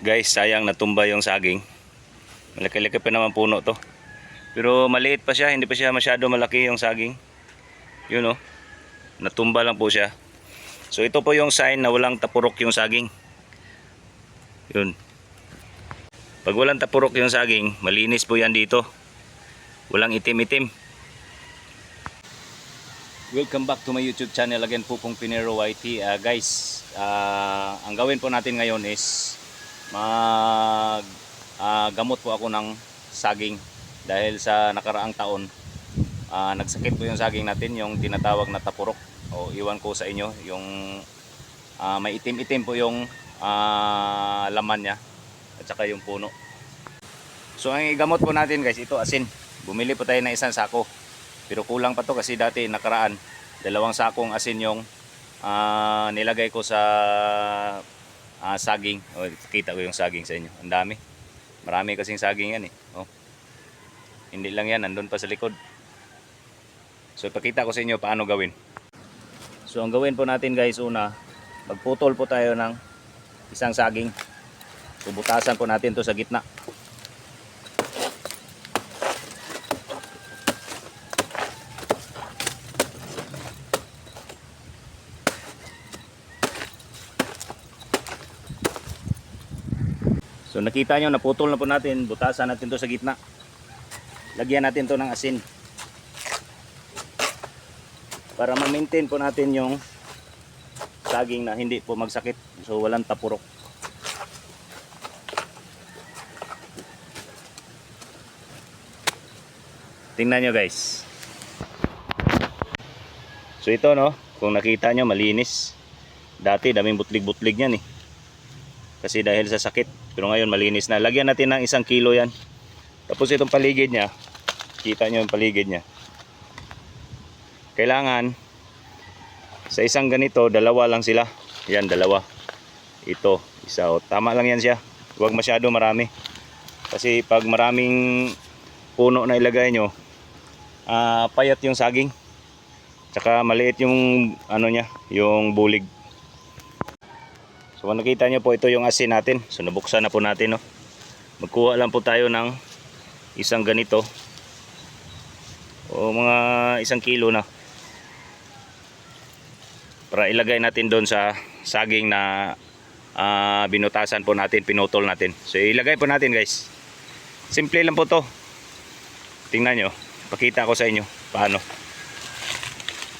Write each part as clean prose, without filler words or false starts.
Guys, sayang natumba yung saging. Malaki-laki pa naman puno to. Pero maliit pa siya, hindi pa siya masyado malaki yung saging. Yun oh, natumba lang po siya. So ito po yung sign na walang tapurok yung saging. Yun. Pag walang tapurok yung saging, malinis po yan dito. Walang itim-itim. Welcome back to my YouTube channel again po pong Pinero YT. Guys, ang gawin po natin ngayon is gamot po ako ng saging. Dahil sa nakaraang taon, nagsakit po yung saging natin, yung tinatawag na tapurok. O iwan ko sa inyo, yung may itim-itim po yung laman niya at saka yung puno. So ang igamot po natin guys, ito asin. Bumili po tayo ng isang sako. Pero kulang pa to kasi dati nakaraan 2 sakong asin yung nilagay ko sa saging. O, kita ko yung saging sa inyo. Ang dami. Marami kasing saging yan eh. Oh. Hindi lang yan, nandun pa sa likod. So ipakita ko sa inyo paano gawin. So ang gawin po natin guys, una, magputol po tayo ng isang saging. So butasan po natin to sa gitna. So nakita nyo, naputol na po natin, butasan natin to sa gitna. Lagyan natin to ng asin. Para ma-maintain po natin yung saging na hindi po magsakit. So walang tapurok. Tingnan nyo guys. So ito no, kung nakita nyo malinis. Dati daming butlig-butlig yan eh. Kasi dahil sa sakit. Pero ngayon malinis na. Lagyan natin ng 1 kilo yan. Tapos itong paligid niya. Kita nyo yung paligid niya. Kailangan sa isang ganito, 2 lang sila. Yan, 2. Ito, isa. O, tama lang yan siya. Huwag masyado marami. Kasi pag maraming puno na ilagay nyo, payat yung saging. Tsaka maliit yung ano niya, yung bulig. So kung nakita nyo po, ito yung asin natin. So nabuksan na po natin. No? Magkuha lang po tayo ng isang ganito. O mga 1 kilo na. Para ilagay natin doon sa saging na binutasan po natin, pinutol natin. So ilagay po natin guys. Simple lang po to. Tingnan nyo. Pakita ko sa inyo paano.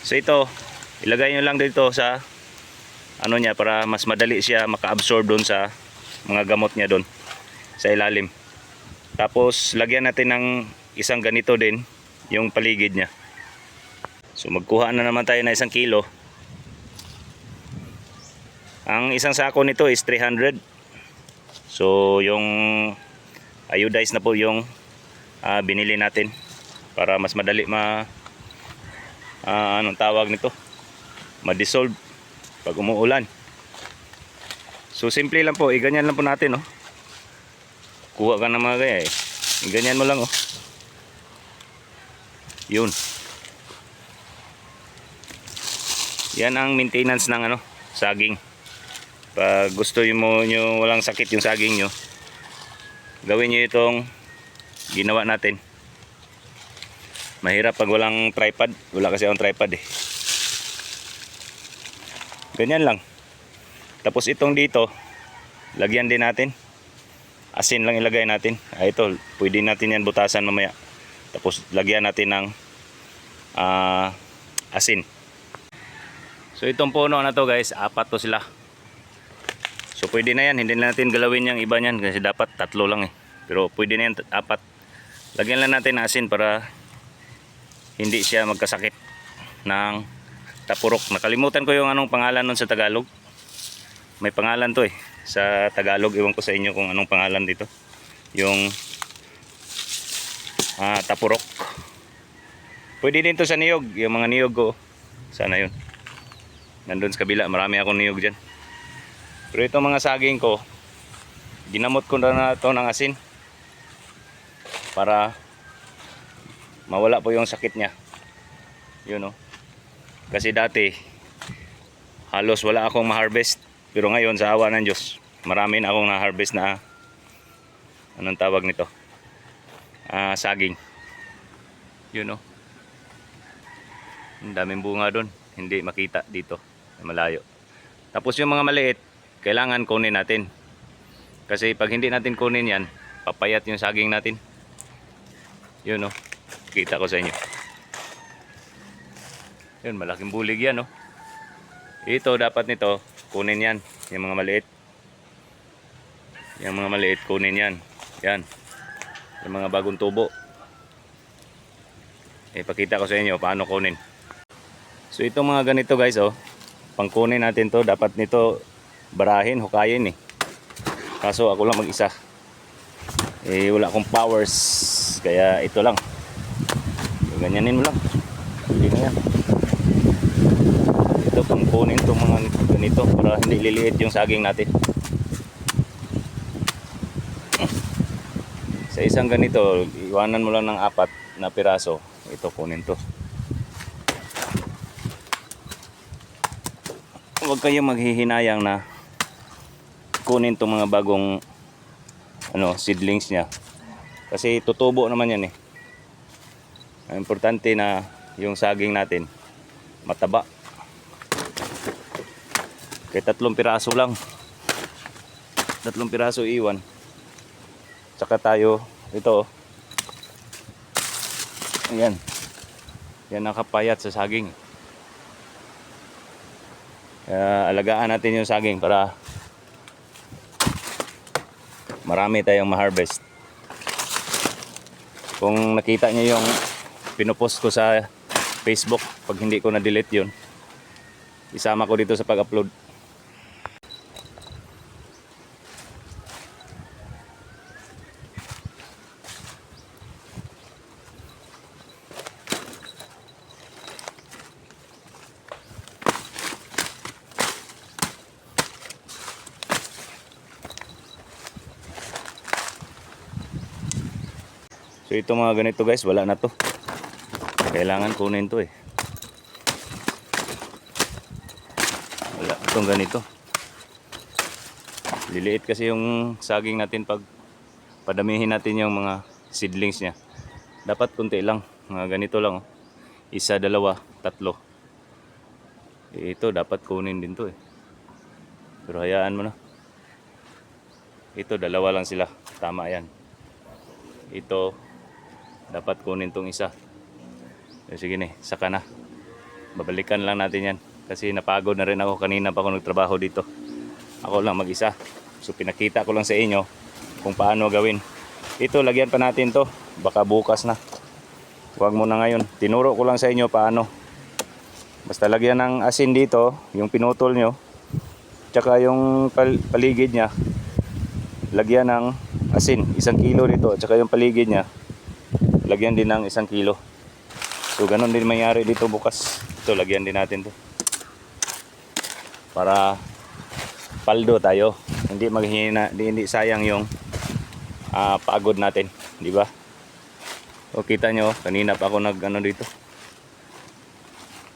So ito, ilagay nyo lang dito sa ano niya para mas madali siya maka-absorb doon sa mga gamot niya doon sa ilalim. Tapos lagyan natin ng isang ganito din yung paligid niya. So magkuha na naman tayo na 1 kilo. Ang isang sako nito is 300. So yung iodized na po yung binili natin para mas madali anong tawag nito, ma-dissolve pag umuulan. So simple lang po, ganyan lang po natin oh. Kuha ka ng mga gaya eh. Ganyan mo lang oh. Yun. Yan ang maintenance ng ano, saging. Pag gusto mo nyo walang sakit yung saging nyo, gawin nyo itong ginawa natin. Mahirap pag walang tripod. Wala kasi akong tripod eh. Ganyan lang. Tapos itong dito, lagyan din natin. Asin lang ilagay natin. Ito, pwede natin yan butasan mamaya. Tapos lagyan natin ng asin. So itong puno na to guys, 4 to sila. So pwede na yan, hindi na natin galawin yung iba niyan kasi dapat 3 lang eh. Pero pwede na yan 4. Lagyan lang natin ng asin para hindi siya magkasakit ng tapurok. Nakalimutan ko yung anong pangalan nun sa Tagalog. May pangalan to eh sa Tagalog. Iwan ko sa inyo kung anong pangalan dito. Yung tapurok. Pwede din to sa niyog. Yung mga niyog ko. Sana yun. Nandun sa kabila. Marami akong niyog dyan. Pero itong mga saging ko, ginamot ko na ito ng asin. Para mawala po yung sakit niya. Yun oh. Kasi dati halos wala akong ma-harvest. Pero ngayon sa awa ng Diyos, marami na akong na-harvest na anong tawag nito, saging. Yun oh, ang daming bunga doon, hindi makita dito, malayo. Tapos yung mga maliit kailangan kunin natin, kasi pag hindi natin kunin yan, papayat yung saging natin. Yun oh, kita ko sa inyo. Yun, malaking bulig yan oh. Ito dapat nito kunin yan, yung mga maliit. Yung mga maliit kunin yan. Yan, yung mga bagong tubo. Ipakita ko sa inyo paano kunin. So itong mga ganito guys oh, pang kunin natin to, dapat nito barahin, hukayin eh. Kaso ako lang mag-isa, wala akong powers, kaya ito lang, ganyanin mo lang, hindi na yan. Ito pang kunin itong mga ganito para hindi liliit yung saging natin. Sa isang ganito, iwanan mo lang ng 4 na piraso. Ito kunin to. Huwag kayong maghihinayang na kunin itong mga bagong seedlings niya, kasi tutubo naman yan eh. Ang importante na yung saging natin mataba. Kaya 3 piraso lang, 3 piraso iwan. Tsaka tayo ito, ayan, yan nakapayat sa saging. Kaya alagaan natin yung saging para marami tayong ma-harvest. Kung nakita niyo yung pinupost ko sa Facebook, pag hindi ko na-delete yun, isama ko dito sa pag-upload. So ito mga ganito guys, wala na to. Kailangan kunin to eh. Wala itong ganito. Liliit kasi yung saging natin pag padamihin natin yung mga seedlings niya. Dapat kunti lang, mga ganito lang oh. 1, 2, 3. Ito dapat kunin din to eh. Pero hayaan mo na. Ito 2 lang sila, tama yan. Ito dapat kunin tong 1. Sige na, saka na. Babalikan lang natin yan, kasi napagod na rin ako kanina pa ako nagtrabaho dito. Ako lang mag-isa. So pinakita ko lang sa inyo kung paano gawin. Ito lagyan pa natin to, baka bukas na. Huwag mo na ngayon. Tinuro ko lang sa inyo paano. Basta lagyan ng asin dito, yung pinutol nyo, tsaka yung paligid nya, lagyan ng asin, 1 kilo dito, tsaka yung paligid nya lagyan din ng 1 kilo. So ganun din mangyari dito bukas. Ito lagyan din natin to para paldo tayo, hindi maghihina, hindi sayang yung pagod natin, di ba? O kita nyo, kanina pa ako dito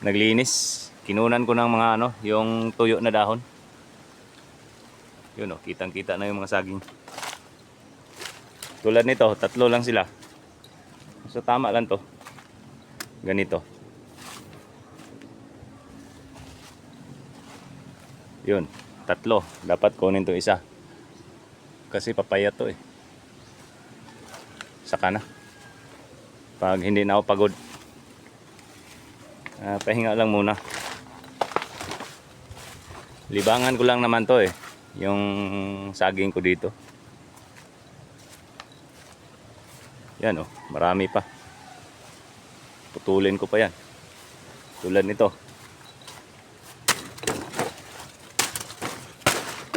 naglinis. Kinunan ko ng mga yung tuyo na dahon. Yun kitang kita na yung mga saging. Tulad nito, 3 lang sila. So tama lang to. Ganito. Yun, 3. Dapat kunin to 1. Kasi papaya to eh. Saka na. Pag hindi na ako pagod, pahinga lang muna. Libangan ko lang naman to eh, yung saging ko dito. Yan marami pa. Putulin ko pa yan. Tulad nito.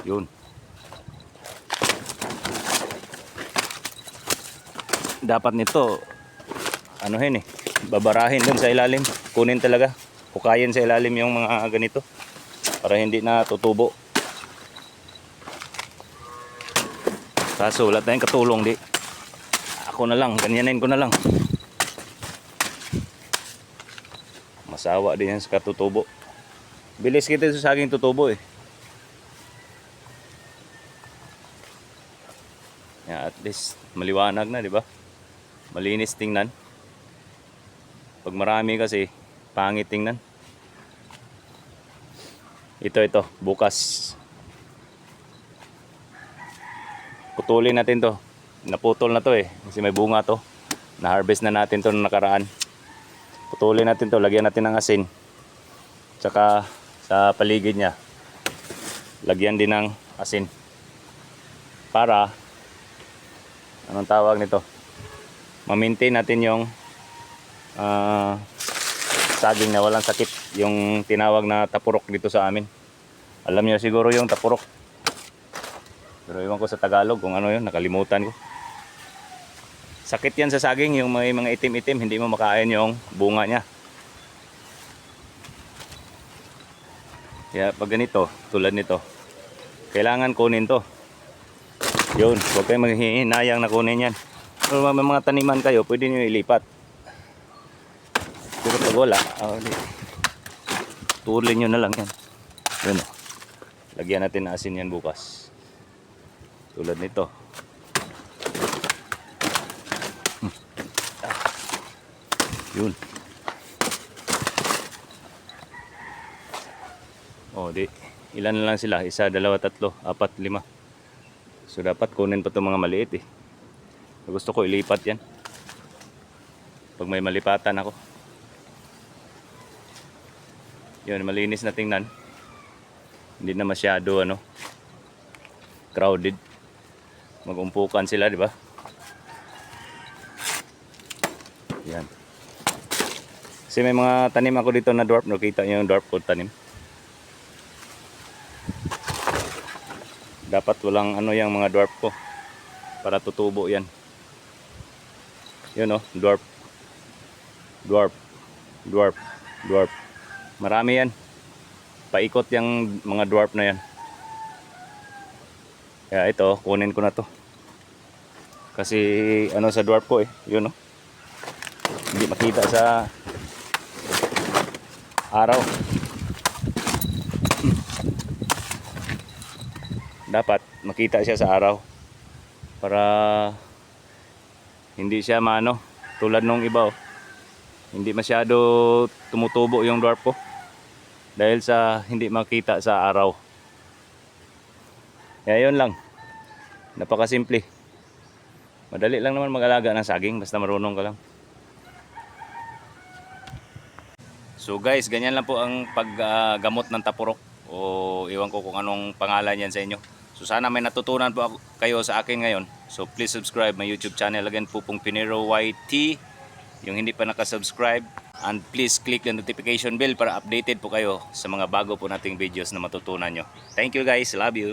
Yun. Dapat nito babarahin dun sa ilalim. Kunin talaga. Hukayin sa ilalim yung mga ganito para hindi na tutubo. Kaso wala tayong katulong di. Ako na lang, ganyanin ko na lang. Masawa din yan sa katutubo. Bilis kita sa saging tutubo eh. At least maliwanag na, di ba? Malinis tingnan. Pag marami kasi, pangit tingnan. Ito, bukas. Putulin natin to. Naputol na to eh, kasi may bunga to. Na-harvest na natin to noong nakaraan. Putulin natin to, lagyan natin ng asin. Tsaka sa paligid niya, lagyan din ng asin. Para, anong tawag nito? Ma-maintain natin yung saging na walang sakit. Yung tinawag na tapurok dito sa amin. Alam niyo siguro yung tapurok. Pero iwan ko sa Tagalog kung ano yun, nakalimutan ko. Sakit yan sa saging, yung may mga itim-itim, hindi mo makain yung bunga niya. Kaya pag ganito, tulad nito, kailangan kunin to. Yun, huwag kayong maghihinayang na kunin yan. Kung may mga taniman kayo, pwede nyo ilipat. Pero pag wala, tulin nyo na lang yan. Yun, lagyan natin na asin yan bukas. Tulad nito. Yun. Ilan na lang sila? 1, 2, 3, 4, 5. So dapat kunin pa itong mga maliit eh. Gusto ko ilipat yan. Pag may malipatan ako. Yun, malinis na tingnan. Hindi na masyado crowded. Mag-umpukan sila, di ba? Yan. Kasi may mga tanim ako dito na dwarf. Nakita niyo yung dwarf ko tanim. Dapat walang yung mga dwarf ko. Para tutubo yan. Yun dwarf. Dwarf. Dwarf. Dwarf. Marami yan. Paikot yung mga dwarf na yan. Kaya ito, kunin ko na to. Kasi sa dwarf ko yun hindi makita sa araw. Dapat makita siya sa araw para hindi siya tulad nung iba hindi masyado tumutubo yung dwarf ko dahil sa hindi makita sa araw. Kaya yun lang, napakasimple. Madali lang naman mag-alaga ng saging basta marunong ka lang. So guys, ganyan lang po ang paggamot ng tapurok, o iwan ko kung anong pangalan yan sa inyo. So sana may natutunan po kayo sa akin ngayon. So please subscribe my YouTube channel again, Pupong Pinero YT. Yung hindi pa nakasubscribe, and please click the notification bell para updated po kayo sa mga bago po nating videos na matutunan nyo. Thank you guys, love you.